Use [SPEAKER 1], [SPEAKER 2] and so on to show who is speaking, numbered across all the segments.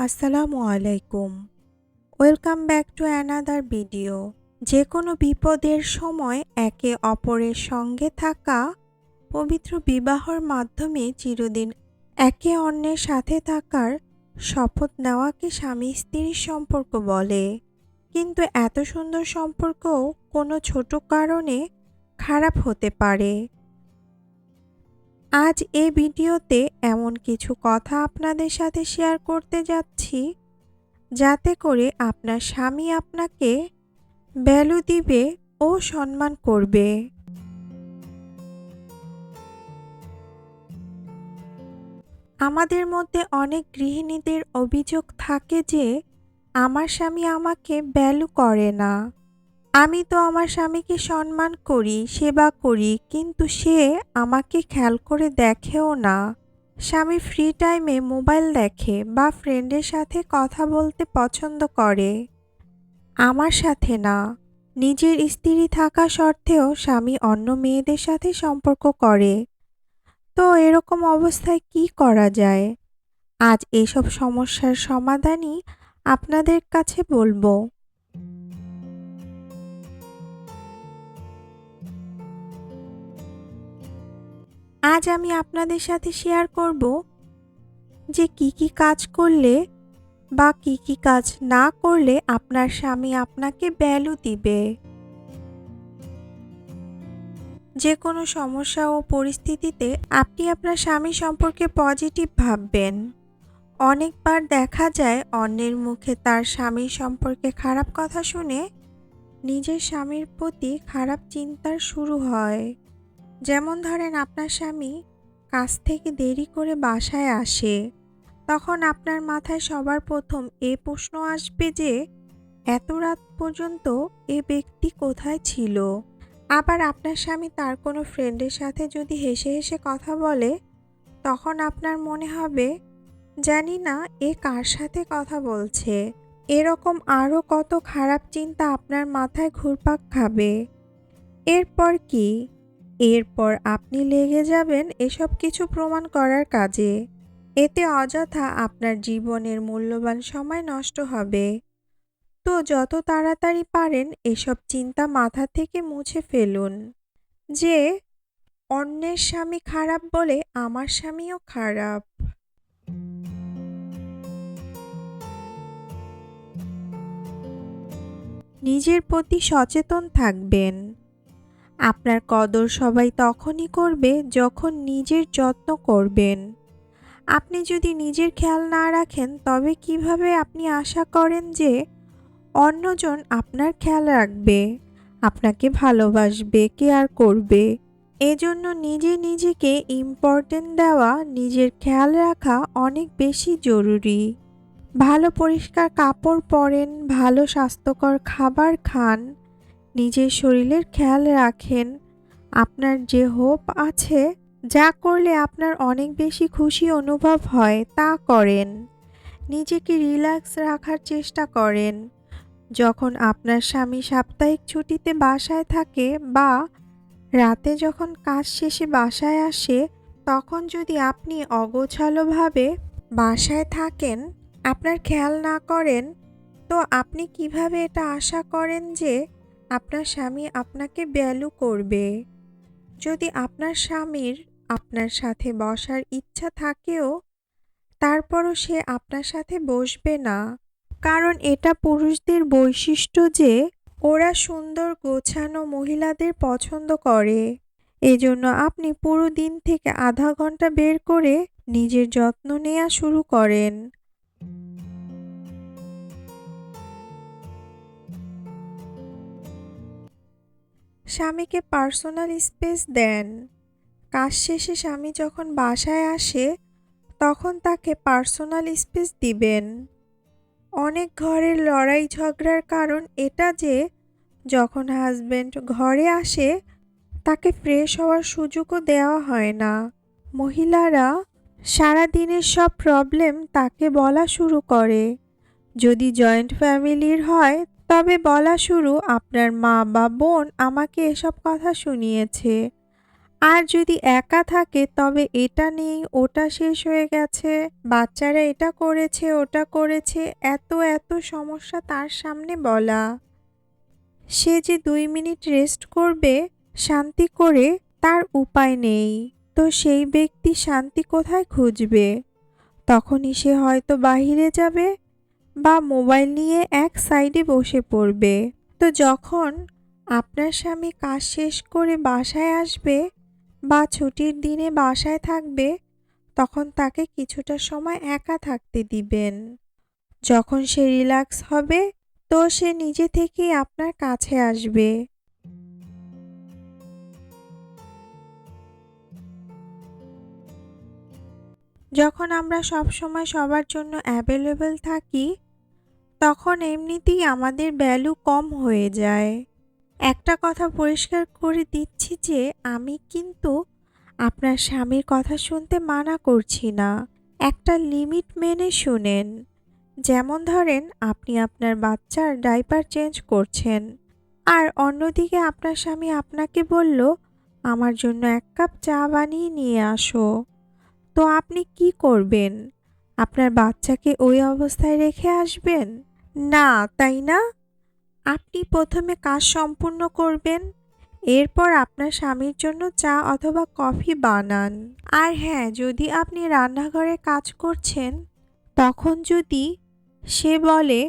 [SPEAKER 1] আসসালামু আলাইকুম। Welcome back to another video. যে কোনো বিপদের সময় একে অপরের সঙ্গে থাকা, পবিত্র বিবাহর মাধ্যমে চিরদিন একে অন্যের সাথে থাকার শপথ নেওয়াকে স্বামী স্ত্রীর সম্পর্ক বলে। কিন্তু এত সুন্দর সম্পর্কও কোনো ছোট কারণে খারাপ হতে পারে। আজ এই ভিডিওতে এমন কিছু কথা আপনাদের সাথে শেয়ার করতে যাচ্ছি যাতে করে আপনার স্বামী আপনাকে ভ্যালু দিবে ও সম্মান করবে। আমাদের মধ্যে অনেক গৃহিণীদের অভিযোগ থাকে যে আমার স্বামী আমাকে ভ্যালু করে না। আমি তো আমার স্বামীকে সম্মান করি, সেবা করি, কিন্তু সে আমাকে খেয়াল করে দেখেও না। স্বামী ফ্রি টাইমে মোবাইল দেখে বা ফ্রেন্ডের সাথে কথা বলতে পছন্দ করে, আমার সাথে না। নিজের স্ত্রী থাকা সত্ত্বেও স্বামী অন্য মেয়েদের সাথে সম্পর্ক করে। তো এরকম অবস্থায় কি করা যায়? আজ এসব সমস্যার সমাধানই আপনাদের কাছে বলবো। আজ আমি আপনাদের সাথে শেয়ার করব যে কি কাজ করলে বা কি কাজ না করলে আপনার স্বামী আপনাকে ভ্যালু দিবে। যে কোনো সমস্যা ও পরিস্থিতিতে আপনি আপনার স্বামী সম্পর্কে পজিটিভ ভাববেন। অনেকবার দেখা যায় অন্যের মুখে তার স্বামীর সম্পর্কে খারাপ কথা শুনে নিজের স্বামীর প্রতি খারাপ চিন্তার শুরু হয়। যেমন ধরেন, আপনার স্বামী কাজ থেকে দেরি করে বাসায় আসে, তখন আপনার মাথায় সবার প্রথম এই প্রশ্ন আসবে যে এত রাত পর্যন্ত এ ব্যক্তি কোথায় ছিল। আবার আপনার স্বামী তার কোনো ফ্রেন্ডের সাথে যদি হেসে হেসে কথা বলে, তখন আপনার মনে হবে জানি না এ কার সাথে কথা বলছে। এরকম আরও কত খারাপ চিন্তা আপনার মাথায় ঘুরপাক খাবে। এরপর কি? এরপর আপনি লেগে যাবেন এসব কিছু প্রমাণ করার কাজে। এতে অযথা আপনার জীবনের মূল্যবান সময় নষ্ট হবে। তো যত তাড়াতাড়ি পারেন এসব চিন্তা মাথা থেকে মুছে ফেলুন যে অন্যের স্বামী খারাপ বলে আমার স্বামীও খারাপ। নিজের প্রতি সচেতন থাকবেন। আপনার কদর সবাই তখনই করবে যখন নিজের যত্ন করবেন। আপনি যদি নিজের খেয়াল না রাখেন, তবে কিভাবে আপনি আশা করেন যে অন্যজন আপনার খেয়াল রাখবে, আপনাকে ভালোবাসবে, কেয়ার করবে? এজন্য নিজেকে ইম্পর্টেন্ট দেওয়া, নিজের খেয়াল রাখা অনেক বেশি জরুরি। ভালো পরিষ্কার কাপড় পরেন, ভালো স্বাস্থ্যকর খাবার খান, নিজের শরীরের খেয়াল রাখেন। আপনার যে হোপ আছে, যা করলে আপনার অনেক বেশি খুশি অনুভব হয় তা করেন। নিজেকে রিল্যাক্স রাখার চেষ্টা করেন। যখন আপনার স্বামী সাপ্তাহিক ছুটিতে বাসায় থাকে বা রাতে যখন কাজ শেষে বাসায় আসে, তখন যদি আপনি অগোছালোভাবে বাসায় থাকেন, আপনার খেয়াল না করেন, তো আপনি কিভাবে এটা আশা করেন যে আপনার স্বামী আপনাকে ভ্যালু করবে? যদি আপনার স্বামীর আপনার সাথে বসার ইচ্ছা থাকেও, তারপরও সে আপনার সাথে বসবে না। কারণ এটা পুরুষদের বৈশিষ্ট্য যে ওরা সুন্দর গোছানো মহিলাদের পছন্দ করে। এজন্য আপনি পুরো দিন থেকে আধা ঘন্টা বের করে নিজের যত্ন নেওয়া শুরু করেন। স্বামীকে পার্সোনাল স্পেস দেন। কাজ শেষে স্বামী যখন বাসায় আসে, তখন তাকে পার্সোনাল স্পেস দিবেন। অনেক ঘরের লড়াই ঝগড়ার কারণ এটা যে যখন হাজবেন্ড ঘরে আসে, তাকে ফ্রেশ হওয়ার সুযোগও দেওয়া হয় না। মহিলারা সারাদিনের সব প্রবলেম তাকে বলা শুরু করে। যদি জয়েন্ট ফ্যামিলির হয়, তবে বলা শুরু, আপনার মা বা বোন আমাকে এসব কথা শুনিয়েছে, আর যদি একা থাকে তবে এটা নেই, ওটা শেষ হয়ে গেছে, বাচ্চারা এটা করেছে, ওটা করেছে, এত সমস্যা তার সামনে বলা। সে যে ২ মিনিট রেস্ট করবে শান্তি করে, তার উপায় নেই। তো সেই ব্যক্তি শান্তি কোথায় খুঁজবে? তখনই সে হয়তো বাহিরে যাবে বা মোবাইল নিয়ে এক সাইডে বসে পড়বে। তো যখন আপনার স্বামী কাজ শেষ করে বাসায় আসবে বা ছুটির দিনে বাসায় থাকবে, তখন তাকে কিছুটা সময় একা থাকতে দিবেন। যখন সে রিল্যাক্স হবে, তো সে নিজে থেকেই আপনার কাছে আসবে। যখন আমরা সবসময় সবার জন্য অ্যাভেলেবল থাকি, তখন এমনিতেই আমাদের ভ্যালু কম হয়ে যায়। একটা কথা পরিষ্কার করে দিচ্ছি যে আমি কিন্তু আপনার স্বামীর কথা শুনতে মানা করছি না। একটা লিমিট মেনে শুনেন। যেমন ধরেন, আপনি আপনার বাচ্চার ডাইপার চেঞ্জ করছেন, আর অন্যদিকে আপনার স্বামী আপনাকে বলল, আমার জন্য ১ কাপ চা বানিয়ে নিয়ে আসো। তো আপনি কি করবেন? আপনার বাচ্চাকে ওই অবস্থায় রেখে আসবেন? না, তাই না? আপনি প্রথমে কাজ সম্পূর্ণ করবেন, এরপর আপনার স্বামীর জন্য চা অথবা কফি বানান। আর হ্যাঁ, যদি আপনি রান্নাঘরে কাজ করছেন, তখন যদি সে বলে,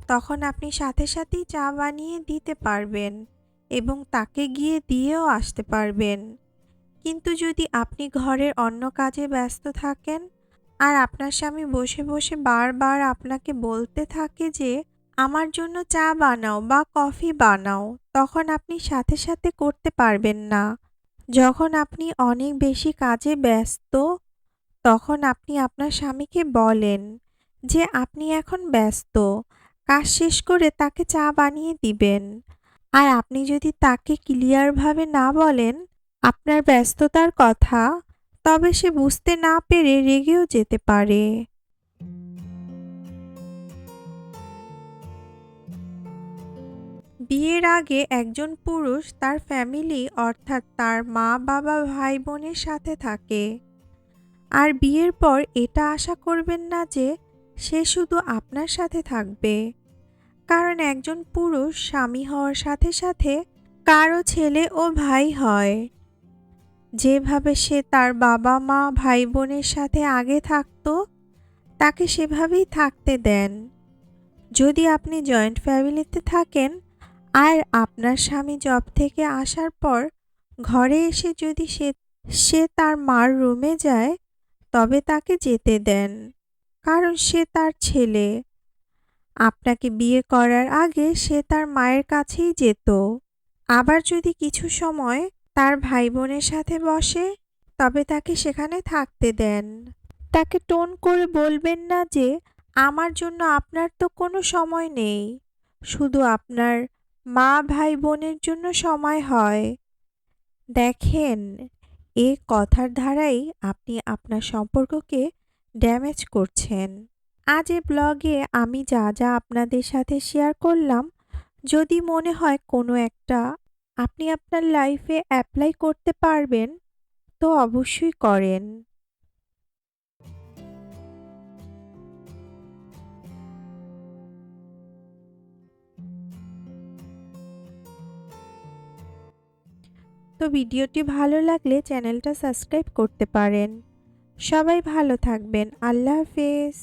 [SPEAKER 1] তখন আপনি সাথে সাথেই চা বানিয়ে দিতে পারবেন এবং তাকে গিয়ে দিয়েও আসতে পারবেন। কিন্তু যদি আপনি ঘরের অন্য কাজে ব্যস্ত থাকেন আর আপনার স্বামী বসে বসে বারবার আপনাকে বলতে থাকে যে আমার জন্য চা বানাও বা কফি বানাও, তখন আপনি সাথে সাথে করতে পারবেন না। যখন আপনি অনেক বেশি কাজে ব্যস্ত, তখন আপনি আপনার স্বামীকে বলেন যে আপনি এখন ব্যস্ত, কাজ শেষ করে তাকে চা বানিয়ে দিবেন। আর আপনি যদি তাকে ক্লিয়ারভাবে না বলেন আপনার ব্যস্ততার কথা, তবে সে বুঝতে না পেরে রেগেও যেতে পারে। বিয়ের আগে একজন পুরুষ তার ফ্যামিলি অর্থাৎ তার মা বাবা ভাই বোনের সাথে থাকে। আর বিয়ের পর এটা আশা করবেন না যে সে শুধু আপনার সাথে থাকবে। কারণ একজন পুরুষ স্বামী হওয়ার সাথে সাথে কারো ছেলে ও ভাই হয়। যেভাবে সে তার বাবা মা ভাই বোনের সাথে আগে থাকতো, তাকে সেভাবেই থাকতে দেন। যদি আপনি জয়েন্ট ফ্যামিলিতে থাকেন আর আপনার স্বামী জব থেকে আসার পর ঘরে এসে যদি সে তার মার রুমে যায়, তবে তাকে যেতে দেন। কারণ সে তার ছেলে। আপনাকে বিয়ে করার আগে সে তার মায়ের কাছেই যেত। আবার যদি কিছু সময় তার ভাই বোনের সাথে বসে, তবে তাকে সেখানে থাকতে দেন। তাকে টোন করে বলবেন না যে আমার জন্য আপনার তো কোনো সময় নেই, শুধু আপনার মা ভাই বোনের জন্য সময় হয়। দেখেন, এ কথার ধারাই আপনি আপনার সম্পর্ককে ড্যামেজ করছেন। আজ এ ব্লগে আমি যা যা আপনাদের সাথে শেয়ার করলাম, যদি মনে হয় কোনো একটা আপনি আপনার লাইফে অ্যাপ্লাই করতে পারবেন, তো অবশ্যই করেন। তো ভিডিওটি ভালো লাগলে চ্যানেলটা সাবস্ক্রাইব করতে পারেন। সবাই ভালো থাকবেন। আল্লাহ হাফেজ।